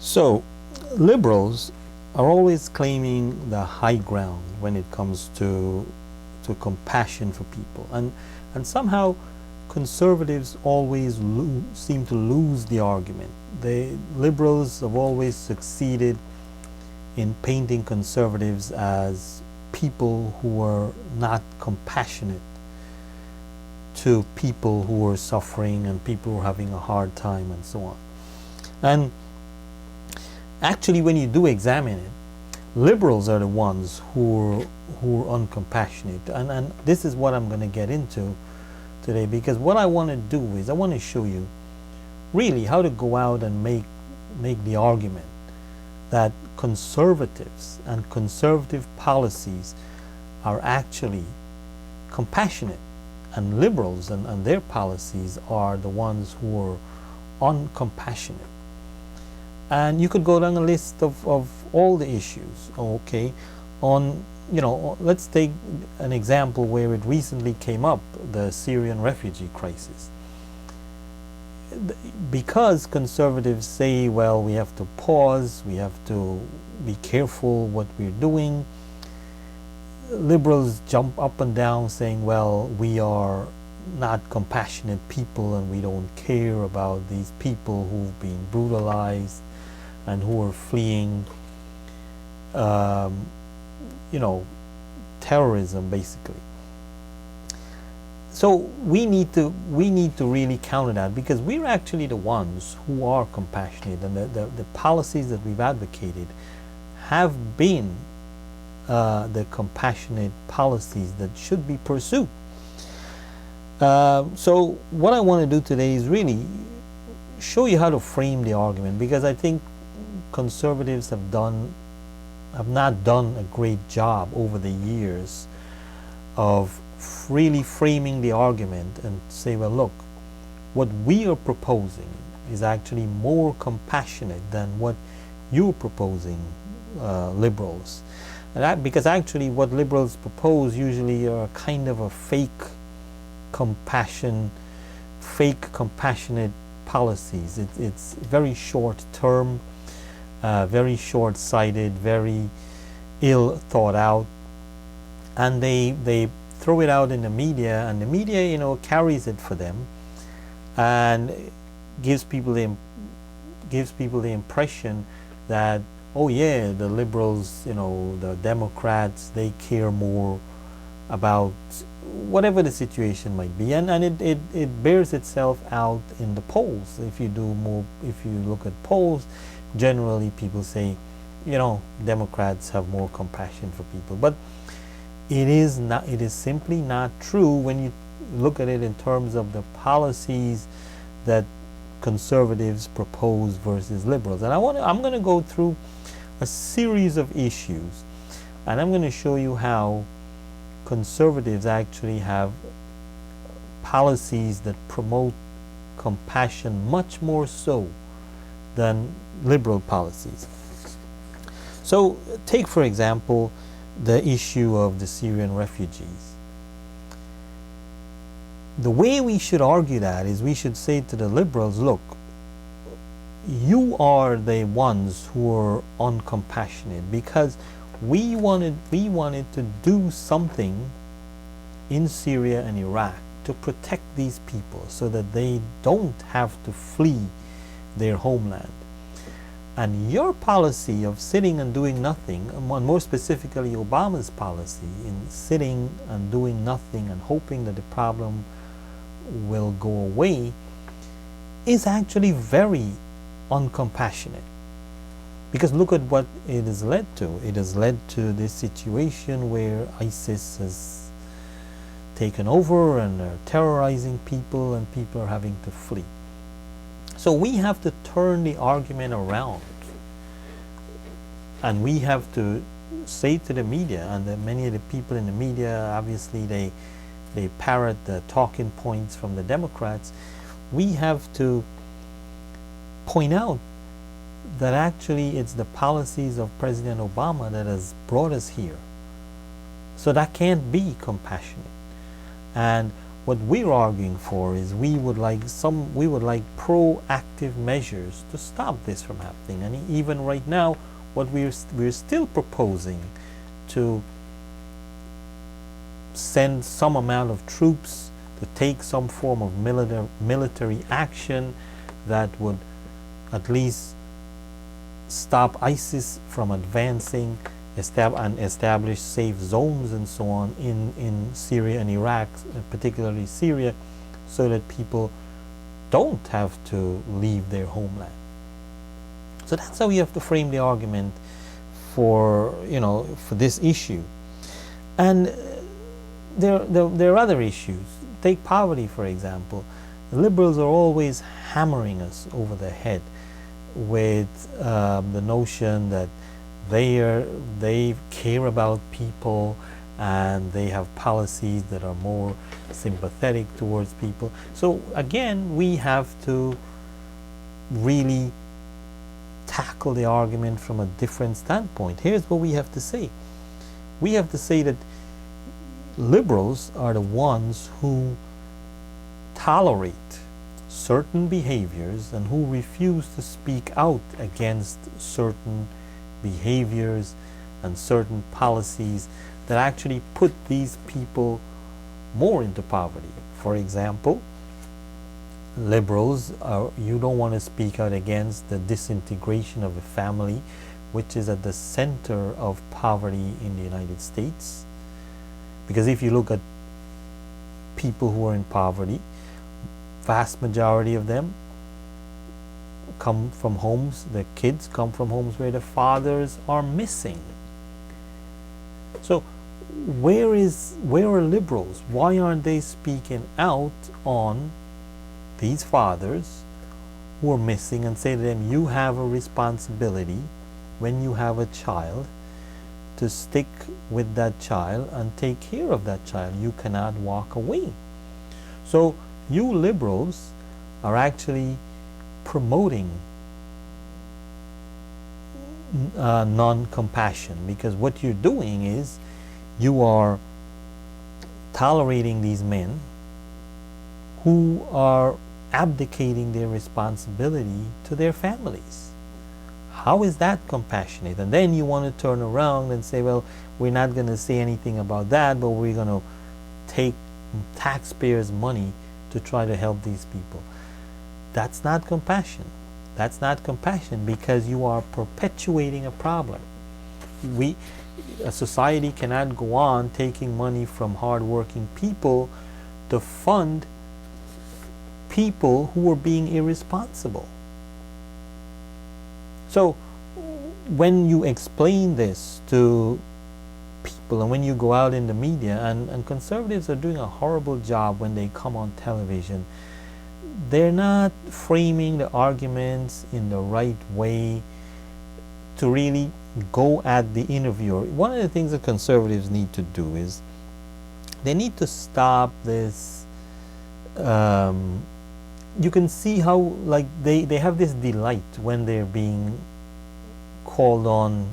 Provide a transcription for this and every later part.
So, liberals are always claiming the high ground when it comes to compassion for people, and somehow conservatives always seem to lose the argument. The liberals have always succeeded in painting conservatives as people who are not compassionate to people who are suffering and people who are having a hard time and so on. And actually, when you do examine it, liberals are the ones who are uncompassionate, and this is what I'm going to get into today, because what I want to do is I want to show you really how to go out and make the argument that conservatives and conservative policies are actually compassionate, and liberals and their policies are the ones who are uncompassionate. And you could go down a list of all the issues, okay? Let's take an example where it recently came up, the Syrian refugee crisis. Because conservatives say, well, we have to pause, we have to be careful what we're doing, liberals jump up and down saying, well, we are not compassionate people and we don't care about these people who've been brutalized and who are fleeing terrorism, basically. So we need to really counter that, because we're actually the ones who are compassionate, and the policies that we've advocated have been the compassionate policies that should be pursued. So what I want to do today is really show you how to frame the argument, because I think conservatives have not done a great job over the years of really framing the argument and say, well, look, what we are proposing is actually more compassionate than what you're proposing, liberals. And because actually what liberals propose usually are kind of a fake compassionate policies. It's very short term, very short-sighted, very ill thought out, and they throw it out in the media, and the media carries it for them and gives people the impression that, oh yeah, the liberals, the Democrats, they care more about whatever the situation might be, and it bears itself out in the polls. If you look at polls, generally people say, Democrats have more compassion for people, but it is simply not true when you look at it in terms of the policies that conservatives propose versus liberals. And I'm going to go through a series of issues, and I'm going to show you how conservatives actually have policies that promote compassion much more so than liberal policies. So take, for example, the issue of the Syrian refugees. The way we should argue that is we should say to the liberals, look, you are the ones who are uncompassionate, because we wanted to do something in Syria and Iraq to protect these people so that they don't have to flee their homeland. And your policy of sitting and doing nothing, and more specifically Obama's policy in sitting and doing nothing and hoping that the problem will go away, is actually very uncompassionate. Because look at what it has led to. It has led to this situation where ISIS has taken over and are terrorizing people, and people are having to flee. So we have to turn the argument around, and we have to say to the media, and many of the people in the media, obviously they parrot the talking points from the Democrats. We have to point out that actually it's the policies of President Obama that has brought us here. So that can't be compassionate. And What we're arguing for is we would like proactive measures to stop this from happening. And even right now, what we're still proposing to send some amount of troops to take some form of military action that would at least stop ISIS from advancing, and establish safe zones and so on in Syria and Iraq, particularly Syria, so that people don't have to leave their homeland. So that's how you have to frame the argument for this issue. And there are other issues. Take poverty, for example. The liberals are always hammering us over the head with the notion that they care about people and they have policies that are more sympathetic towards people. So again, we have to really tackle the argument from a different standpoint. Here's what we have to say. We have to say that liberals are the ones who tolerate certain behaviors and who refuse to speak out against certain behaviors and certain policies that actually put these people more into poverty. For example, liberals you don't want to speak out against the disintegration of the family, which is at the center of poverty in the United States. Because if you look at people who are in poverty, vast majority of them come from homes, the kids come from homes where the fathers are missing. So where are liberals? Why aren't they speaking out on these fathers who are missing and say to them, you have a responsibility when you have a child to stick with that child and take care of that child. You cannot walk away. So you liberals are actually promoting non-compassion, because what you're doing is you are tolerating these men who are abdicating their responsibility to their families. How is that compassionate? And then you want to turn around and say, well, we're not going to say anything about that, but we're going to take taxpayers' money to try to help these people. That's not compassion. That's not compassion, because you are perpetuating a problem. A society cannot go on taking money from hardworking people to fund people who are being irresponsible. So when you explain this to people and when you go out in the media, and conservatives are doing a horrible job when they come on television, they're not framing the arguments in the right way to really go at the interviewer. One of the things that conservatives need to do is they need to stop this. You can see how like they have this delight when they're being called on,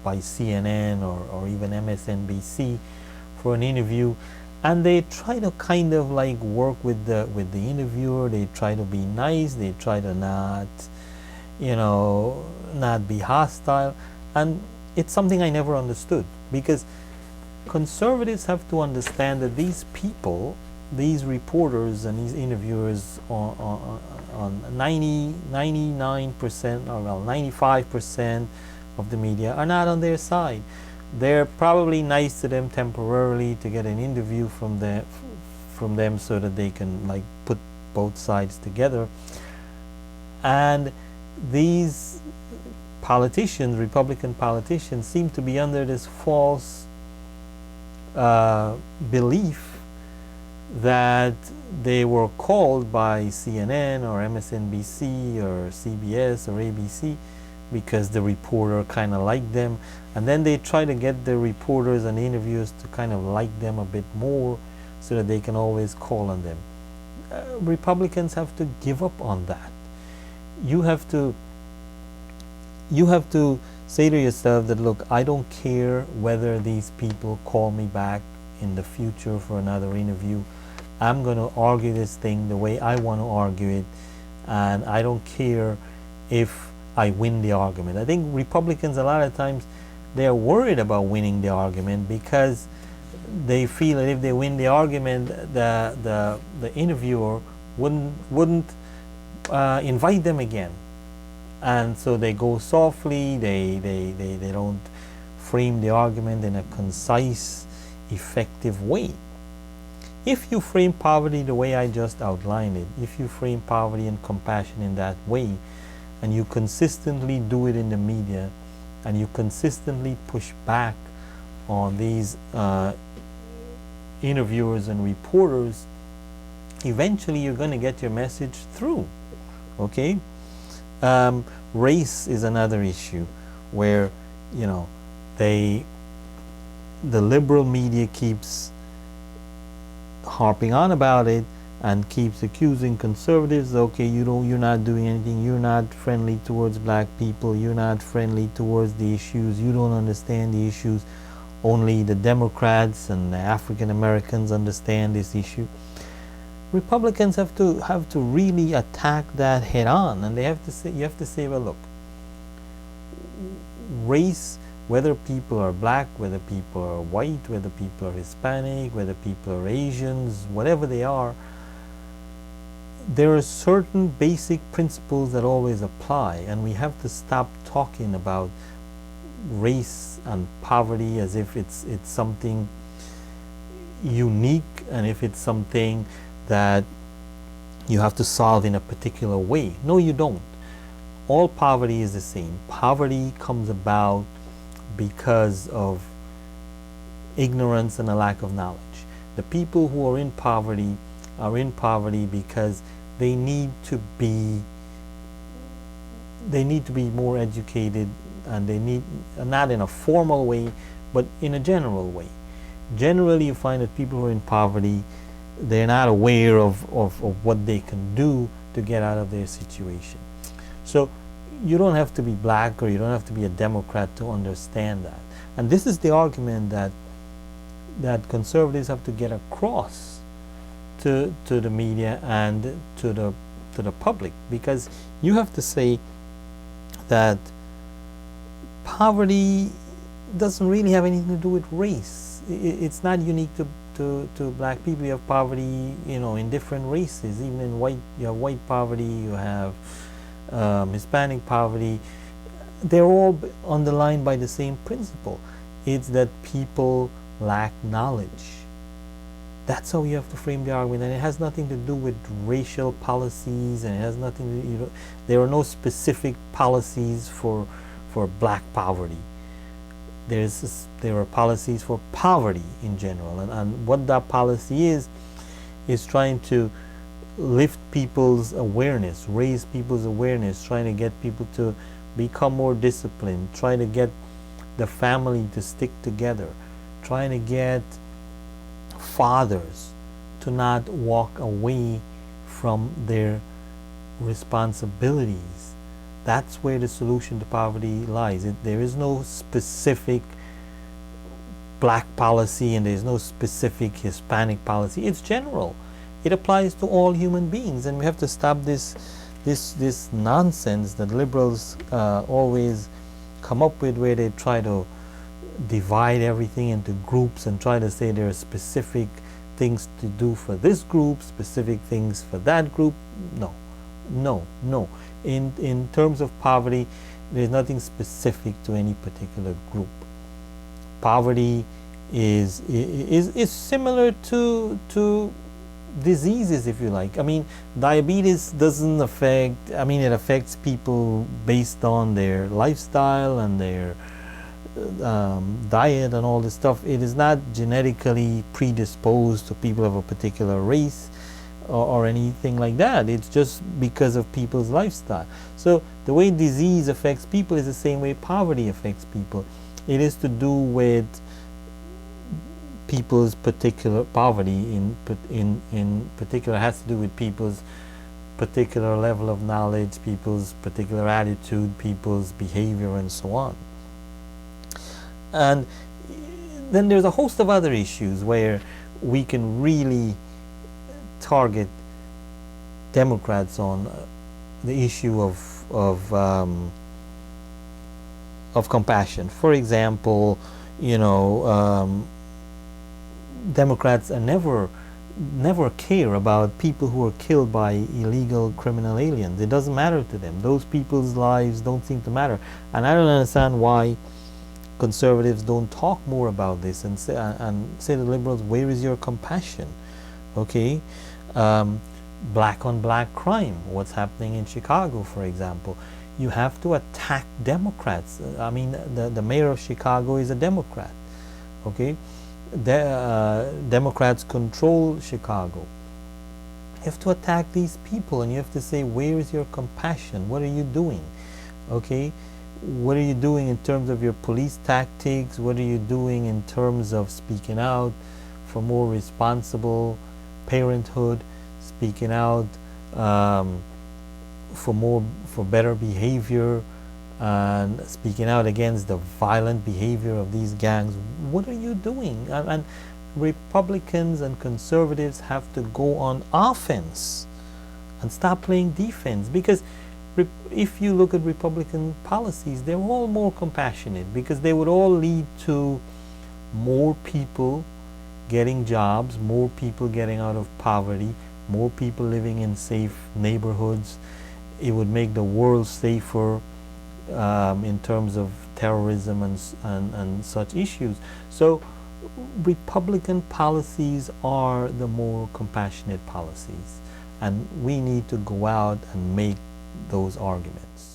by CNN or even MSNBC for an interview, and they try to kind of like work with the interviewer. They try to be nice. They try to not be hostile. And it's something I never understood, because conservatives have to understand that these people, these reporters and these interviewers on 99% or 95% of the media are not on their side. They're probably nice to them temporarily to get an interview from them so that they can like put both sides together. And these politicians, Republican politicians, seem to be under this false belief that they were called by CNN or MSNBC or CBS or ABC because the reporter kind of liked them, and then they try to get the reporters and interviewers to kind of like them a bit more so that they can always call on them. Republicans have to give up on that. You have to say to yourself that, look, I don't care whether these people call me back in the future for another interview. I'm going to argue this thing the way I want to argue it, and I don't care if I win the argument. I think Republicans, a lot of times, they're worried about winning the argument because they feel that if they win the argument, the interviewer wouldn't invite them again, and so they go softly. They don't frame the argument in a concise, effective way. If you frame poverty the way I just outlined it, if you frame poverty and compassion in that way, and you consistently do it in the media, and you consistently push back on these interviewers and reporters, eventually you're going to get your message through. Okay? Race is another issue where, you know, the liberal media keeps harping on about it and keeps accusing conservatives. Okay, you're not doing anything, you're not friendly towards black people, you're not friendly towards the issues, you don't understand the issues, only the Democrats and the African Americans understand this issue. Republicans have to really attack that head on, and you have to say, well, look, race, whether people are black, whether people are white, whether people are Hispanic, whether people are Asians, whatever they are, there are certain basic principles that always apply, and we have to stop talking about race and poverty as if it's something unique, and if it's something that you have to solve in a particular way. No, you don't. All poverty is the same. Poverty comes about because of ignorance and a lack of knowledge. The people who are in poverty because they need to be more educated, and they need, not in a formal way, but in a general way. Generally, you find that people who are in poverty, they're not aware of what they can do to get out of their situation. So you don't have to be black, or you don't have to be a Democrat to understand that. And this is the argument that conservatives have to get across to the media and to the public, because you have to say that poverty doesn't really have anything to do with race. It's not unique to black people. You have poverty, in different races. Even in white, you have white poverty, you have Hispanic poverty. They're all underlined by the same principle. It's that people lack knowledge. That's how you have to frame the argument, and it has nothing to do with racial policies, and it has nothing to, there are no specific policies for black poverty. There are policies for poverty in general, and what that policy is trying to lift people's awareness, raise people's awareness, trying to get people to become more disciplined, trying to get the family to stick together, trying to get fathers to not walk away from their responsibilities. That's where the solution to poverty lies. There is no specific black policy, and there's no specific Hispanic policy. It's general. It applies to all human beings, and we have to stop this nonsense that liberals always come up with, where they try to divide everything into groups and try to say there are specific things to do for this group, specific things for that group. No. In terms of poverty, there's nothing specific to any particular group. Poverty is similar to diseases, if you like. I mean, diabetes doesn't affect, it affects people based on their lifestyle and their diet and all this stuff. It is not genetically predisposed to people of a particular race or anything like that. It's just because of people's lifestyle. So the way disease affects people is the same way poverty affects people. It is to do with people's particular poverty in particular has to do with people's particular level of knowledge, people's particular attitude, people's behavior, and so on. And then there's a host of other issues where we can really target Democrats on the issue of compassion. For example, you know, Democrats are never care about people who are killed by illegal criminal aliens. It doesn't matter to them. Those people's lives don't seem to matter. And I don't understand why conservatives don't talk more about this and say to liberals, where is your compassion? Okay, black on black crime, what's happening in Chicago, for example. You have to attack Democrats. I mean, the mayor of Chicago is a Democrat. Okay, Democrats control Chicago. You have to attack these people, and you have to say, where is your compassion? What are you doing? Okay, what are you doing in terms of your police tactics? What are you doing in terms of speaking out for more responsible parenthood, speaking out for better behavior, and speaking out against the violent behavior of these gangs? What are you doing? And Republicans and conservatives have to go on offense and stop playing defense, because if you look at Republican policies, they're all more compassionate, because they would all lead to more people getting jobs, more people getting out of poverty, more people living in safe neighborhoods. It would make the world safer in terms of terrorism and such issues. So Republican policies are the more compassionate policies, and we need to go out and make those arguments.